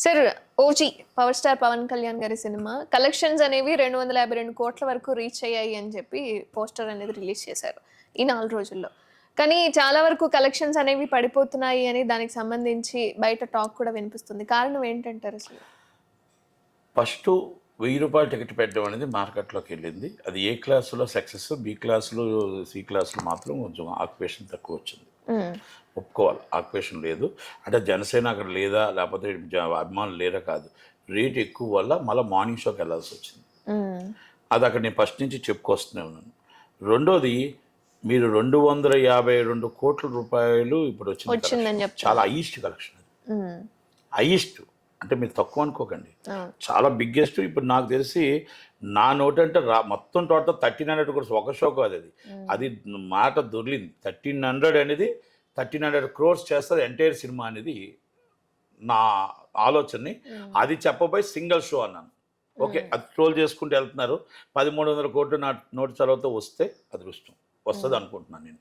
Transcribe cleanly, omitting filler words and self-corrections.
Sir, 'OG' power star Pawan Kalyan గారి cinema collections అనేవి 252 కోట్ల వరకు రీచ్ అయ్యాయి అని చెప్పి పోస్టర్ అనేది రిలీజ్ చేశారు ఈ 4 రోజుల్లో. కానీ చాలా వరకు కలెక్షన్స్ అనేవి పడిపోతున్నాయి అని దానికి సంబంధించి బయట టాక్ కూడా వినిపిస్తుంది. కారణం ఏంటంటారు అసలు? ఫస్టు ₹1000 టికెట్ పెట్టడం అనేది మార్కెట్లోకి వెళ్ళింది. అది ఏ క్లాసులో సక్సెస్, బి క్లాసులు, సి క్లాసులు మాత్రం కొంచెం ఆక్యుపేషన్ తక్కువ వచ్చింది. ఒప్పుకోవాలి, ఆక్యుపేషన్ లేదు. అంటే జనసేన అక్కడ లేదా, లేకపోతే అభిమానులు లేరా కాదు, రేట్ ఎక్కువ వల్ల మళ్ళీ మార్నింగ్ షోకి వెళ్ళాల్సి వచ్చింది. అది అక్కడ నేను ఫస్ట్ నుంచి చెప్పుకొస్తూనే ఉన్నాను. రెండోది, మీరు 252 కోట్ల రూపాయలు ఇప్పుడు వచ్చింది, చాలా హైయెస్ట్ కలెక్షన్. హైయెస్ట్ అంటే మీరు తక్కువ అనుకోకండి, చాలా బిగ్గెస్ట్. ఇప్పుడు నాకు తెలిసి నా నోట్ అంటే మొత్తం టోటల్ 1300 క్రోర్స్ ఒక షో కాదు. అది మాట దొర్లింది. 1300 అనేది 1300 క్రోర్స్ చేస్తుంది ఎంటైర్ సినిమా అనేది నా ఆలోచనని. అది చెప్పబోయి సింగిల్ షో అన్నాను. ఓకే, అది ట్రోల్ చేసుకుంటూ వెళ్తున్నారు. 1300 కోట్లు నా నోటి చొరవతో వస్తే అదృష్టం వస్తుంది అనుకుంటున్నాను నేను.